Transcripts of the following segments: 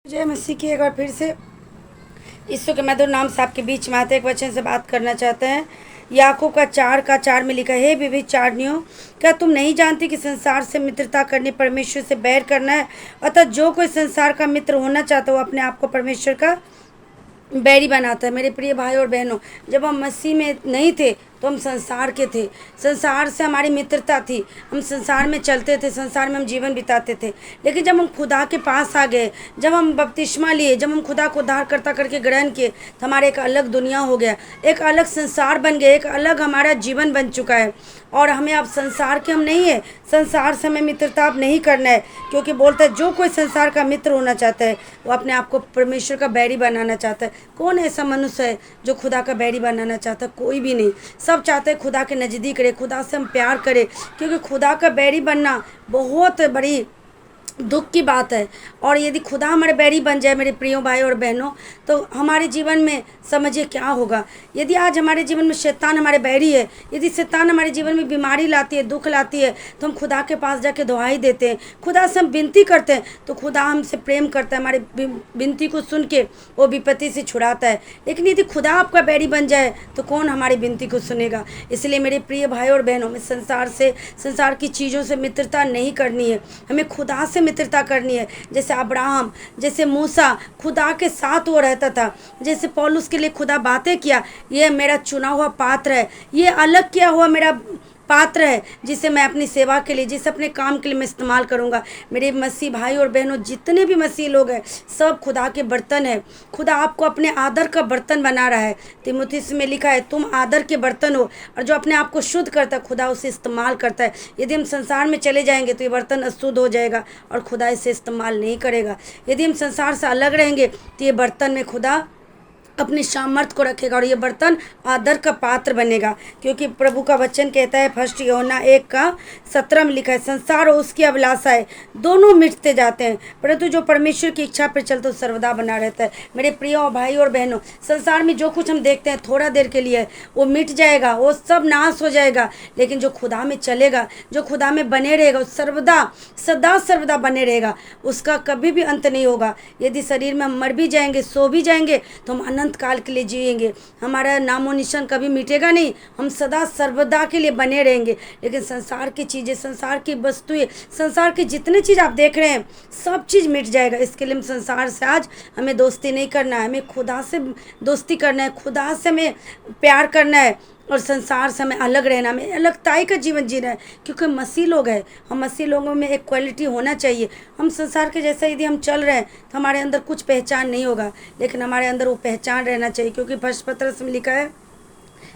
जय मसीह की। एक बार फिर से यीशु के मधुर नाम से आपके बीच में आते एक वचन से बात करना चाहते हैं। याकूब का 4:4 में लिखा है, हे व्यभिचारिणियों, क्या तुम नहीं जानती कि संसार से मित्रता करनी परमेश्वर से बैर करना है। अतः जो कोई संसार का मित्र होना चाहता है वो अपने आप को परमेश्वर का बैरी बनाता है। मेरे प्रिय भाई और बहनों, जब हम मसीह में नहीं थे तो हम संसार के थे, संसार से हमारी मित्रता थी, हम संसार में चलते थे, संसार में हम जीवन बिताते थे। लेकिन जब हम खुदा के पास आ गए, जब हम बपतिस्मा लिए, जब हम खुदा को उद्धारकर्ता करके ग्रहण किए, तो हमारे एक अलग दुनिया हो गया, एक अलग संसार बन गया, एक अलग हमारा जीवन बन चुका है। और हमें अब संसार के हम नहीं है, संसार से हमें मित्रता अब नहीं करना है, क्योंकि बोलता है जो कोई संसार का मित्र होना चाहता है वो अपने आप को परमेश्वर का बैरी बनाना चाहता है। कौन ऐसा मनुष्य है जो खुदा का बैरी बनाना चाहता है? कोई भी नहीं। सब चाहते हैं खुदा के नज़दीक रहे, खुदा से हम प्यार करें, क्योंकि खुदा का बैरी बनना बहुत बड़ी दुख की बात है। और यदि खुदा हमारे बैरी बन जाए मेरे प्रियो भाई और बहनों, तो हमारे जीवन में समझिए क्या होगा। यदि आज हमारे जीवन में शैतान हमारे बैरी है, यदि शैतान हमारे जीवन में बीमारी लाती है, दुख लाती है, तो हम खुदा के पास जाके दुआई देते हैं, खुदा से हम विनती करते हैं, तो खुदा हमसे प्रेम करता है, हमारी विनती को सुन के वो विपत्ति से छुड़ाता है। लेकिन यदि खुदा आपका बैरी बन जाए तो कौन हमारी विनती को सुनेगा। इसलिए मेरे प्रिय भाई और बहनों, में संसार की चीज़ों से मित्रता नहीं करनी है, हमें खुदा से मित्रता करनी है। जैसे अब्राहम, जैसे मूसा, खुदा के साथ वो रहता था। जैसे पौलुस के लिए खुदा बातें किया, ये मेरा चुना हुआ पात्र है, ये अलग किया हुआ मेरा पात्र है, जिसे मैं अपनी सेवा के लिए, जिसे अपने काम के लिए मैं इस्तेमाल करूंगा। मेरे मसीह भाई और बहनों, जितने भी मसीह लोग हैं सब खुदा के बर्तन है। खुदा आपको अपने आदर का बर्तन बना रहा है। तीमुथियुस में लिखा है, तुम आदर के बर्तन हो। और जो अपने आप को शुद्ध करता है खुदा उसे इस्तेमाल करता है। यदि हम संसार में चले जाएंगे तो ये बर्तन अशुद्ध हो जाएगा और खुदा इसे इस्तेमाल नहीं करेगा। यदि हम संसार से अलग रहेंगे तो ये बर्तन में खुदा अपनी सामर्थ को रखेगा और ये बर्तन आदर का पात्र बनेगा। क्योंकि प्रभु का वचन कहता है, 1 यूहन्ना 1:17 में लिखा है, संसार और उसकी अभिलाषाएं दोनों मिटते जाते हैं, परंतु जो परमेश्वर की इच्छा पर चलते सर्वदा बना रहता है। मेरे प्रिय भाई और बहनों, संसार में जो कुछ हम देखते हैं थोड़ा देर के लिए वो मिट जाएगा, वो सब नाश हो जाएगा। लेकिन जो खुदा में चलेगा, जो खुदा में बने रहेगा, वो सर्वदा सदा सर्वदा बने रहेगा, उसका कभी भी अंत नहीं होगा। यदि शरीर में हम मर भी जाएंगे, सो भी जाएंगे, तो हम अनंत काल के लिए जिएंगे, हमारा नामो निशान कभी मिटेगा नहीं, हम सदा सर्वदा के लिए बने रहेंगे। लेकिन संसार की चीज़ें, संसार की वस्तुएं, संसार की जितने चीज़ आप देख रहे हैं सब चीज़ मिट जाएगा। इसके लिए हम संसार से आज हमें दोस्ती नहीं करना है, हमें खुदा से दोस्ती करना है, खुदा से हमें प्यार करना है और संसार से हमें अलग रहना, हमें अलगताई का जीवन जीना है। क्योंकि मसीह लोग हैं, हम मसीह लोगों में एक क्वालिटी होना चाहिए। हम संसार के जैसा यदि हम चल रहे हैं तो हमारे अंदर कुछ पहचान नहीं होगा, लेकिन हमारे अंदर वो पहचान रहना चाहिए। क्योंकि फर्स्ट पत्रस में लिखा है,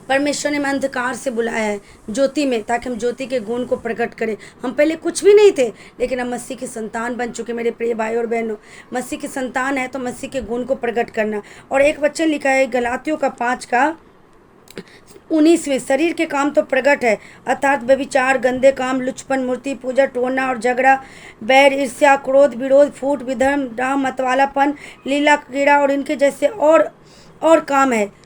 परमेश्वर ने हमें अंधकार से बुलाया है ज्योति में, ताकि हम ज्योति के गुण को प्रकट करें। हम पहले कुछ भी नहीं थे, लेकिन हम मसीह के संतान बन चुके। मेरे प्रिय भाई और बहनों, मसीह के संतान है तो मसीह के गुण को प्रकट करना। और एक वचन लिखा है गलातियों का 5:19 में, शरीर के काम तो प्रकट है, अर्थात व्यभिचार, गंदे काम, लुचपन, मूर्ति पूजा, टोना और झगड़ा, बैर, ईर्ष्या, क्रोध, विरोध, फूट, विधर्म, डाह, मतवालापन, लीला, कीड़ा और इनके जैसे और काम है।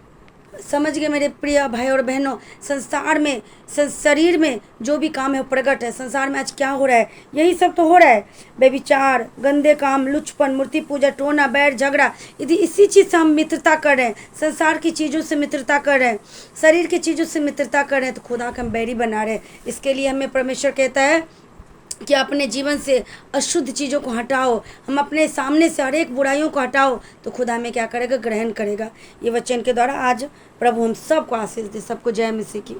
समझ गए मेरे प्रिय भाई और बहनों, संसार में, शरीर में जो भी काम है वो प्रकट है। संसार में आज क्या हो रहा है? यही सब तो हो रहा है, व्यभिचार, गंदे काम, लुचपन, मूर्ति पूजा, टोना, बैर, झगड़ा। यदि इसी चीज़ से हम मित्रता कर रहे हैं, संसार की चीज़ों से मित्रता कर रहे हैं, शरीर की चीज़ों से मित्रता कर रहे हैं, तो खुदा का हम बैरी बना रहे हैं। इसके लिए हमें परमेश्वर कहता है कि अपने जीवन से अशुद्ध चीज़ों को हटाओ, हम अपने सामने से हर एक बुराइयों को हटाओ, तो खुदा में क्या करेगा? ग्रहण करेगा। ये वचन के द्वारा आज प्रभु हम सबको आशीष दे। सबको जय मसीह की।